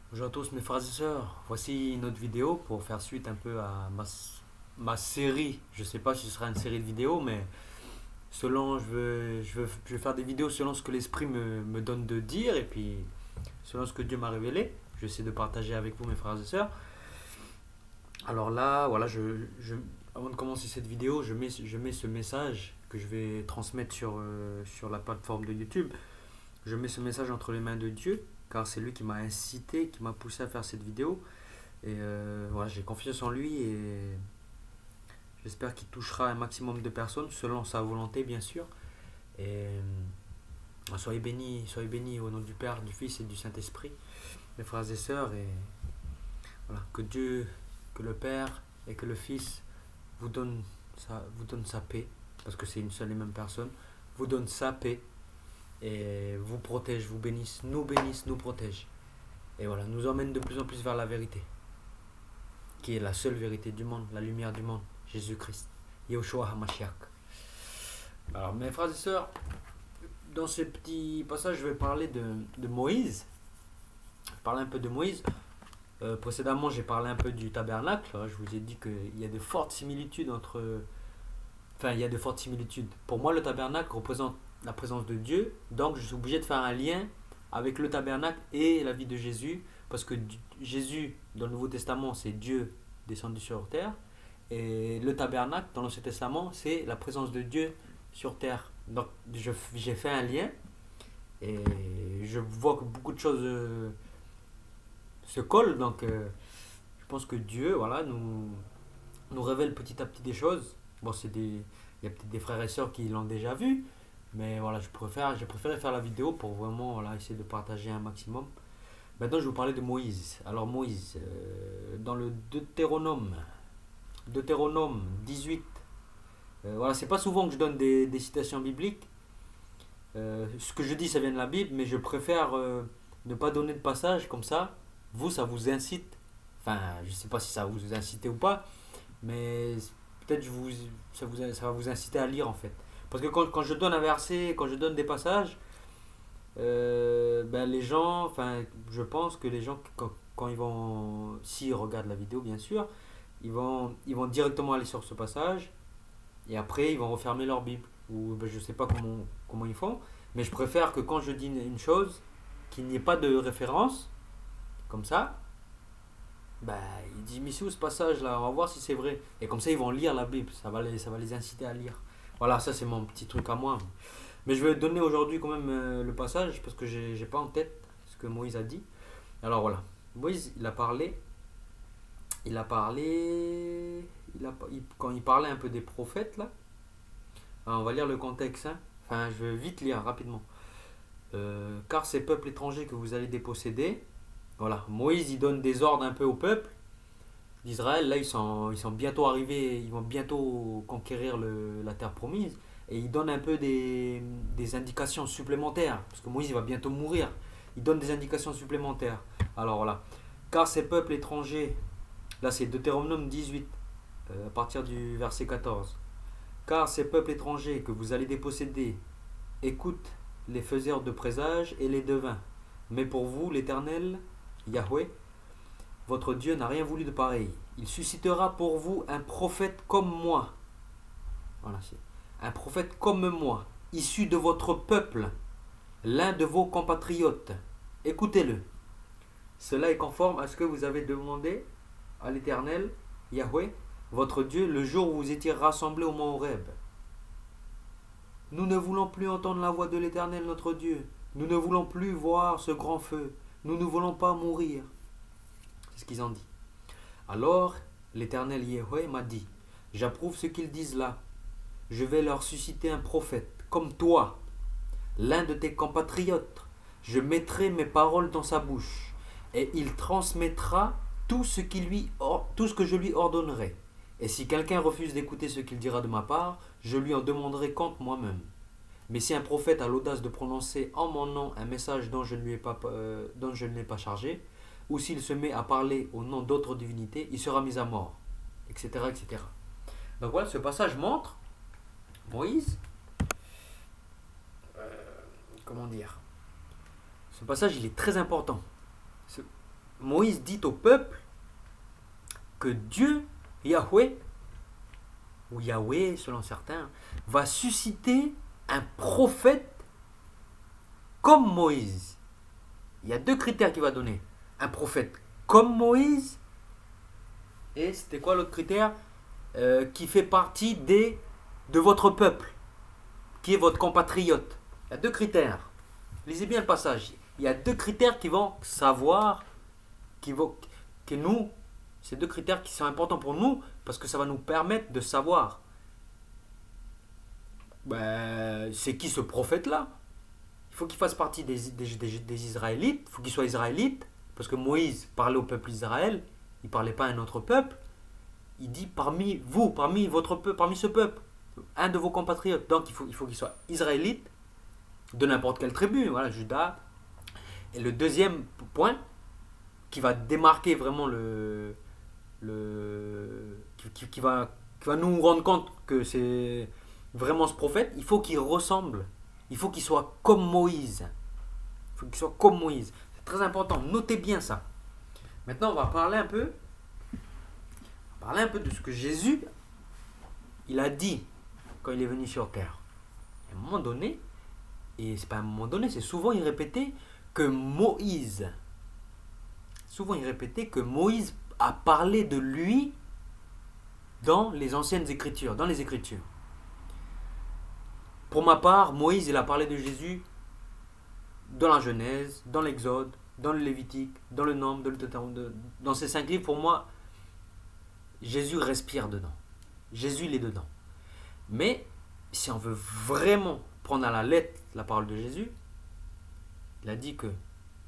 Bonjour à tous mes frères et sœurs, voici une autre vidéo pour faire suite un peu à ma série. Je sais pas si ce sera une série de vidéos, mais je veux faire des vidéos selon ce que l'Esprit me donne de dire et puis selon ce que Dieu m'a révélé. J'essaie de partager avec vous mes frères et sœurs. Alors là, voilà, avant de commencer cette vidéo, je mets ce message que je vais transmettre sur la plateforme de YouTube. Je mets ce message entre les mains de Dieu, car c'est lui qui m'a incité, qui m'a poussé à faire cette vidéo. Et voilà, j'ai confiance en lui et j'espère qu'il touchera un maximum de personnes selon sa volonté, bien sûr. Et soyez bénis au nom du Père, du Fils et du Saint-Esprit, mes frères et sœurs. Et voilà, que Dieu, que le Père et que le Fils vous donne sa paix, parce que c'est une seule et même personne, vous donne sa paix et vous protège, vous bénisse, nous protège. Et voilà, nous emmène de plus en plus vers la vérité, qui est la seule vérité du monde, la lumière du monde, Jésus-Christ, Yahushua HaMashiach. Alors, mes frères et sœurs, dans ce petit passage, je vais parler de Moïse. Je vais parler un peu de Moïse. Précédemment, j'ai parlé un peu du tabernacle. Je vous ai dit qu'il y a de fortes similitudes entre. Enfin, il y a de fortes similitudes. Pour moi, le tabernacle représente la présence de Dieu. Donc, je suis obligé de faire un lien avec le tabernacle et la vie de Jésus. Parce que Jésus, dans le Nouveau Testament, c'est Dieu descendu sur terre. Et le tabernacle, dans l'Ancien Testament, c'est la présence de Dieu sur terre. Donc, j'ai fait un lien. Et je vois que beaucoup de choses se collent. Donc, je pense que Dieu, voilà, nous révèle petit à petit des choses. Bon, il y a peut-être des frères et sœurs qui l'ont déjà vu, mais voilà, j'ai préféré faire la vidéo pour vraiment voilà, essayer de partager un maximum. Maintenant, je vais vous parler de Moïse. Alors, Moïse, dans le Deutéronome 18, voilà, c'est pas souvent que je donne des citations bibliques. Ce que je dis, ça vient de la Bible, mais je préfère ne pas donner de passage comme ça. Vous, ça vous incite. Enfin, je sais pas si ça vous incite ou pas, mais peut-être ça va vous inciter à lire en fait. Parce que quand je donne un verset, quand je donne des passages, ben les gens, enfin, je pense que les gens, quand ils vont, s'ils regardent la vidéo bien sûr, ils vont directement aller sur ce passage et après ils vont refermer leur Bible. Ou ben, je sais pas comment ils font, mais je préfère que quand je dis une chose, qu'il n'y ait pas de référence, comme ça, bah, il dit, mais c'est où ce passage là? On va voir si c'est vrai. Et comme ça, ils vont lire la Bible. Ça va les inciter à lire. Voilà, ça c'est mon petit truc à moi. Mais je vais donner aujourd'hui quand même le passage parce que j'ai pas en tête ce que Moïse a dit. Alors voilà. Moïse, il a parlé. Il a parlé. Quand il parlait un peu des prophètes là. Alors, on va lire le contexte. Hein. Enfin, je vais vite lire rapidement. Car ces peuples étrangers que vous allez déposséder. Voilà. Moïse, il donne des ordres un peu au peuple d'Israël. Là, ils sont bientôt arrivés, ils vont bientôt conquérir la terre promise. Et il donne un peu des indications supplémentaires, parce que Moïse il va bientôt mourir. Il donne des indications supplémentaires. Alors voilà. Car ces peuples étrangers, là c'est Deutéronome 18, à partir du verset 14. Car ces peuples étrangers que vous allez déposséder écoutent les faiseurs de présages et les devins. Mais pour vous, l'Éternel, Yahweh, votre Dieu n'a rien voulu de pareil. Il suscitera pour vous un prophète comme moi. Voilà, c'est un prophète comme moi, issu de votre peuple, l'un de vos compatriotes. Écoutez-le. Cela est conforme à ce que vous avez demandé à l'Éternel, Yahweh, votre Dieu, le jour où vous étiez rassemblés au mont Horeb. Nous ne voulons plus entendre la voix de l'Éternel, notre Dieu. Nous ne voulons plus voir ce grand feu. Nous ne voulons pas mourir. C'est ce qu'ils ont dit. Alors l'Éternel Yahweh m'a dit, j'approuve ce qu'ils disent là. Je vais leur susciter un prophète, comme toi, l'un de tes compatriotes. Je mettrai mes paroles dans sa bouche, et il transmettra tout ce que je lui ordonnerai. Et si quelqu'un refuse d'écouter ce qu'il dira de ma part, je lui en demanderai compte moi-même. Mais si un prophète a l'audace de prononcer en mon nom un message dont je ne l'ai pas chargé, ou s'il se met à parler au nom d'autres divinités, il sera mis à mort, etc., etc. Donc voilà, ce passage montre Moïse, comment dire, ce passage il est très important. Ce- Moïse dit au peuple que Dieu, Yahweh, ou Yahweh selon certains, va susciter un prophète comme Moïse. Il y a deux critères qu'il va donner. Un prophète comme Moïse, et c'était quoi l'autre critère? Qui fait partie de votre peuple, qui est votre compatriote. Il y a deux critères. Lisez bien le passage. Il y a deux critères qui vont savoir, que nous, ces deux critères qui sont importants pour nous, parce que ça va nous permettre de savoir c'est qui ce prophète-là. Il faut qu'il fasse partie des Israélites, il faut qu'il soit israélite, parce que Moïse parlait au peuple d'Israël, il ne parlait pas à un autre peuple. Il dit parmi vous, parmi votre peuple, parmi ce peuple, un de vos compatriotes. Donc il faut qu'il soit israélite, de n'importe quelle tribu, voilà, Juda. Et le deuxième point, qui va démarquer vraiment qui va nous rendre compte que c'est vraiment ce prophète, il faut qu'il ressemble, il faut qu'il soit comme Moïse. Il faut qu'il soit comme Moïse. C'est très important, notez bien ça. Maintenant, on va parler un peu de ce que Jésus il a dit quand il est venu sur terre. À un moment donné, et c'est pas à un moment donné, c'est souvent il répétait que Moïse a parlé de lui dans les anciennes écritures, dans les écritures. Pour ma part, Moïse il a parlé de Jésus dans la Genèse, dans l'Exode, dans le Lévitique, dans le Nombre, dans ces 5 livres. Pour moi, Jésus respire dedans. Jésus il est dedans. Mais si on veut vraiment prendre à la lettre la parole de Jésus, il a dit que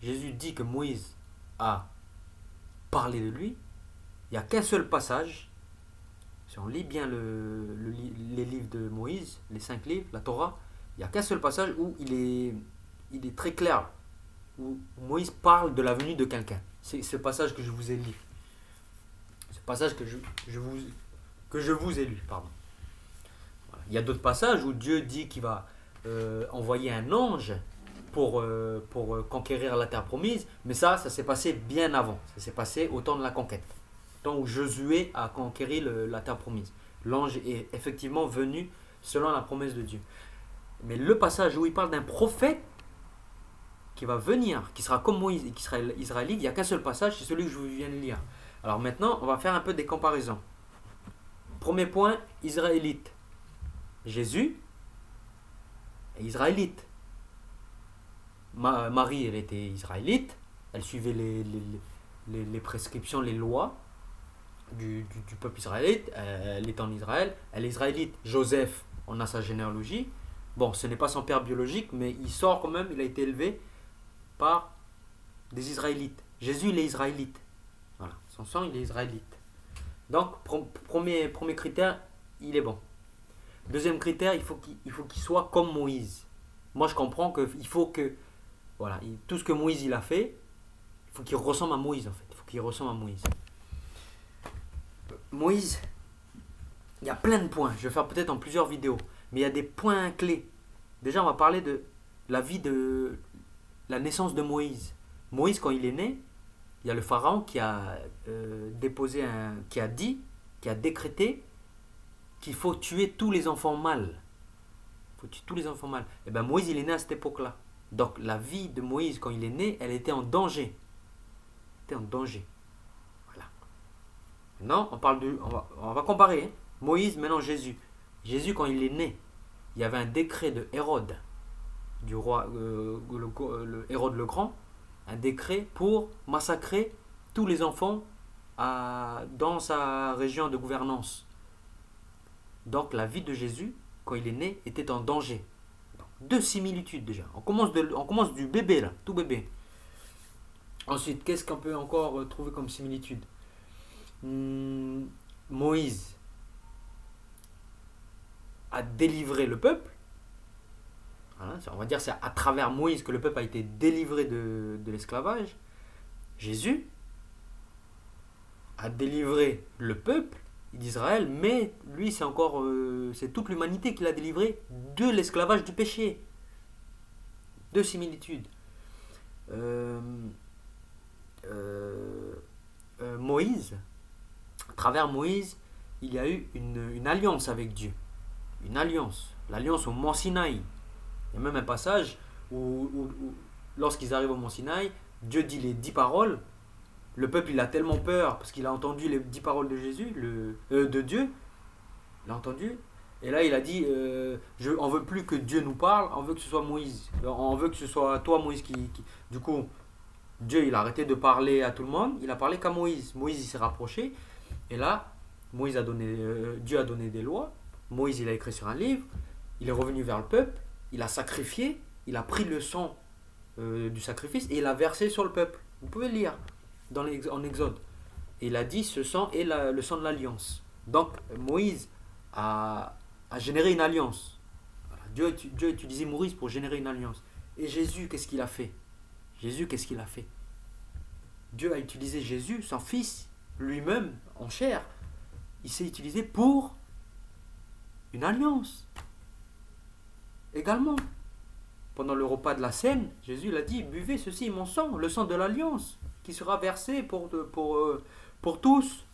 Jésus dit que Moïse a parlé de lui. Il n'y a qu'un seul passage. Si on lit bien les livres de Moïse, les 5 livres, la Torah, il n'y a qu'un seul passage où il est très clair, où Moïse parle de la venue de quelqu'un. C'est ce passage que je vous ai lu. Ce passage que je vous ai lu, pardon. Voilà. Il y a d'autres passages où Dieu dit qu'il va envoyer un ange pour conquérir la terre promise, mais ça s'est passé bien avant. Ça s'est passé au temps de la conquête, au temps où Josué a conquéri la terre promise. L'ange est effectivement venu selon la promesse de Dieu. Mais le passage où il parle d'un prophète qui va venir, qui sera comme Moïse et qui sera israélite, il n'y a qu'un seul passage, c'est celui que je vous viens de lire. Alors maintenant, on va faire un peu des comparaisons. Premier point, israélite. Jésus est israélite. Marie, elle était israélite. Elle suivait les prescriptions, les lois du peuple israélite. Elle est en Israël. Elle est israélite. Joseph, on a sa généalogie. Bon, ce n'est pas son père biologique, mais il sort quand même. Il a été élevé par des Israélites. Jésus, il est israélite. Voilà, son sang, il est israélite. Donc, premier critère, il est bon. Deuxième critère, il faut qu'il soit comme Moïse. Moi, je comprends qu'il faut que, voilà, tout ce que Moïse il a fait, il faut qu'il ressemble à Moïse en fait. Il faut qu'il ressemble à Moïse. Moïse, il y a plein de points. Je vais faire peut-être en plusieurs vidéos, mais il y a des points clés. Déjà, on va parler de la vie de la naissance de Moïse. Moïse, quand il est né, il y a le pharaon qui a qui a décrété qu'il faut tuer tous les enfants mâles. Il faut tuer tous les enfants mâles. Et bien Moïse, il est né à cette époque-là. Donc la vie de Moïse, quand il est né, elle était en danger. Elle était en danger. Voilà. Maintenant, on va comparer. Hein. Moïse, maintenant Jésus. Jésus, quand il est né, il y avait un décret de Hérode, du roi le Hérode le Grand, un décret pour massacrer tous les enfants dans sa région de gouvernance. Donc la vie de Jésus, quand il est né, était en danger. Deux similitudes déjà. On commence du bébé là, tout bébé. Ensuite, qu'est-ce qu'on peut encore trouver comme similitude? Moïse a délivré le peuple. Voilà, on va dire c'est à travers Moïse que le peuple a été délivré de l'esclavage. Jésus a délivré le peuple d'Israël, mais lui c'est toute l'humanité qu'il a délivré de l'esclavage du péché. Deux similitudes. Moïse, à travers Moïse, il y a eu une alliance avec Dieu. Une alliance. L'alliance au mont Sinaï. Il y a même un passage où lorsqu'ils arrivent au mont Sinaï, Dieu dit les 10 paroles. Le peuple, il a tellement peur parce qu'il a entendu les 10 paroles de Jésus, de Dieu. Il a entendu. Et là, il a dit, on veut plus que Dieu nous parle, on veut que ce soit Moïse. On veut que ce soit toi, Moïse, qui. Du coup, Dieu, il a arrêté de parler à tout le monde, il a parlé qu'à Moïse. Moïse, il s'est rapproché. Et là, Dieu a donné des lois. Moïse, il a écrit sur un livre. Il est revenu vers le peuple. Il a sacrifié. Il a pris le sang du sacrifice et il a versé sur le peuple. Vous pouvez lire en Exode. Et il a dit, ce sang est le sang de l'alliance. Donc, Moïse a généré une alliance. Voilà. Dieu a utilisé Moïse pour générer une alliance. Et Jésus, qu'est-ce qu'il a fait? Dieu a utilisé Jésus, son fils, lui-même, en chair. Il s'est utilisé pour une alliance. Également, pendant le repas de la Seine, Jésus il a dit, buvez ceci, mon sang, le sang de l'alliance, qui sera versé pour tous.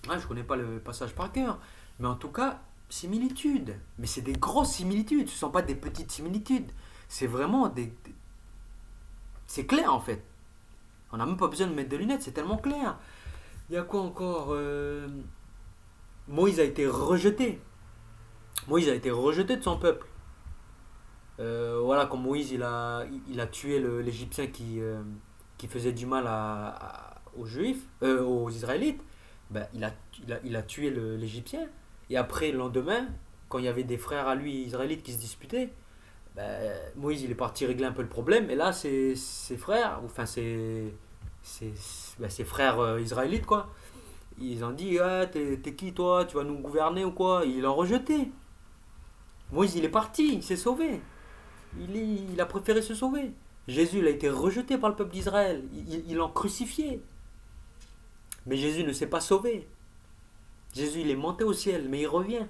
Je ne connais pas le passage par cœur, mais en tout cas, similitudes. Mais c'est des grosses similitudes, ce ne sont pas des petites similitudes. C'est vraiment c'est clair en fait. On n'a même pas besoin de mettre de lunettes, c'est tellement clair. Il y a quoi encore? Moïse a été rejeté. Moïse a été rejeté de son peuple. Voilà, quand Moïse il a tué l'Égyptien qui faisait du mal aux Juifs, aux Israélites, ben, il a tué l'Égyptien. Et après, le lendemain, quand il y avait des frères à lui, Israélites, qui se disputaient, ben, Moïse il est parti régler un peu le problème. Et là, ses frères, enfin ses frères israélites, quoi, ils ont dit, ah, t'es qui toi? Tu vas nous gouverner ou quoi? Ils l'ont rejeté. Moïse il est parti, il s'est sauvé. Il a préféré se sauver. Jésus il a été rejeté par le peuple d'Israël. Ils l'ont crucifié. Mais Jésus ne s'est pas sauvé. Jésus il est monté au ciel, mais il revient.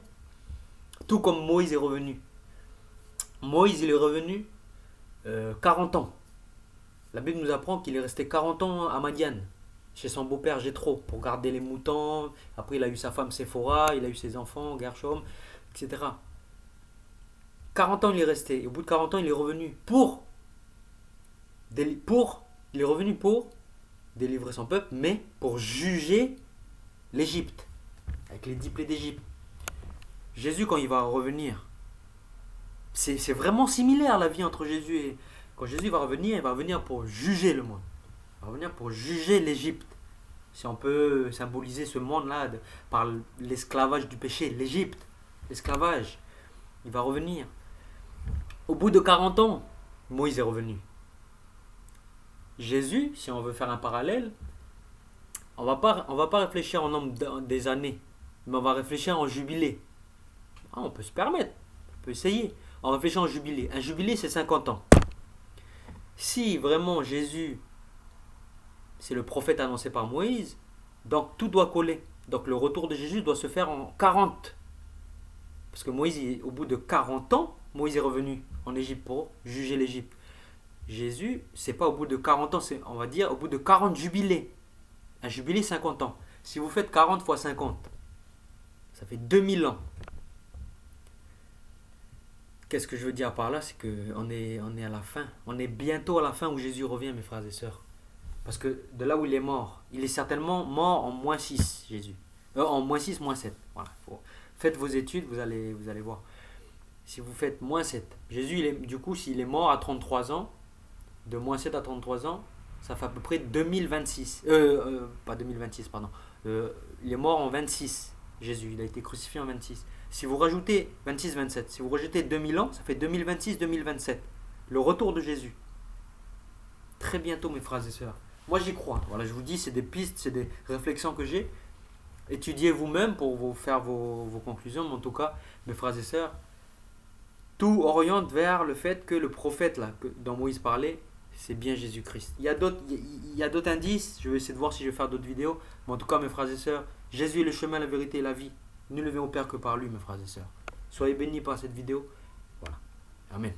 Tout comme Moïse est revenu. Moïse il est revenu 40 ans. La Bible nous apprend qu'il est resté 40 ans à Madian, chez son beau-père Jéthro, pour garder les moutons. Après il a eu sa femme Séphora, il a eu ses enfants, Gershom, etc. 40 ans il est resté. Et au bout de 40 ans il est revenu pour délivrer son peuple, mais pour juger l'Égypte, avec les 10 plaies d'Égypte. Jésus, quand il va revenir, c'est vraiment similaire la vie entre Jésus et... Quand Jésus va revenir, il va revenir pour juger le monde. Il va revenir pour juger l'Égypte. Si on peut symboliser ce monde-là par l'esclavage du péché, l'Égypte, l'esclavage, il va revenir. Au bout de 40 ans, Moïse est revenu. Jésus, si on veut faire un parallèle, on va pas réfléchir en nombre des années, mais on va réfléchir en jubilé. On peut se permettre, on peut essayer. On réfléchit en jubilé. Un jubilé, c'est 50 ans. Si vraiment Jésus, c'est le prophète annoncé par Moïse, donc tout doit coller. Donc le retour de Jésus doit se faire en 40. Parce que Moïse, au bout de 40 ans, Moïse est revenu en Égypte pour juger l'Égypte. Jésus, c'est pas au bout de 40 ans, c'est, on va dire, au bout de 40 jubilés. Un jubilé, 50 ans. Si vous faites 40 fois 50, ça fait 2000 ans. Qu'est-ce que je veux dire par là? C'est qu'on est à la fin. On est bientôt à la fin où Jésus revient, mes frères et sœurs. Parce que de là où il est mort, il est certainement mort en -6, Jésus. En -6, -7. Voilà. Faites vos études, vous allez voir. Si vous faites -7, Jésus, du coup, s'il est mort à 33 ans, de -7 à 33 ans, ça fait à peu près 2026. Pas 2026, pardon. Il est mort en 26, Jésus. Il a été crucifié en 26. Si vous rajoutez 26-27, si vous rajoutez 2000 ans, ça fait 2026-2027. Le retour de Jésus. Très bientôt, mes frères et sœurs. Moi, j'y crois. Voilà, je vous dis, c'est des pistes, c'est des réflexions que j'ai. Étudiez vous-même pour vous faire vos conclusions. Mais en tout cas, mes frères et sœurs, tout oriente vers le fait que le prophète là, dont Moïse parlait, c'est bien Jésus-Christ. Il y a d'autres indices. Je vais essayer de voir si je vais faire d'autres vidéos. Mais en tout cas, mes frères et sœurs, Jésus est le chemin, la vérité et la vie. Nul ne vient au Père que par lui, mes frères et sœurs. Soyez bénis par cette vidéo. Voilà. Amen.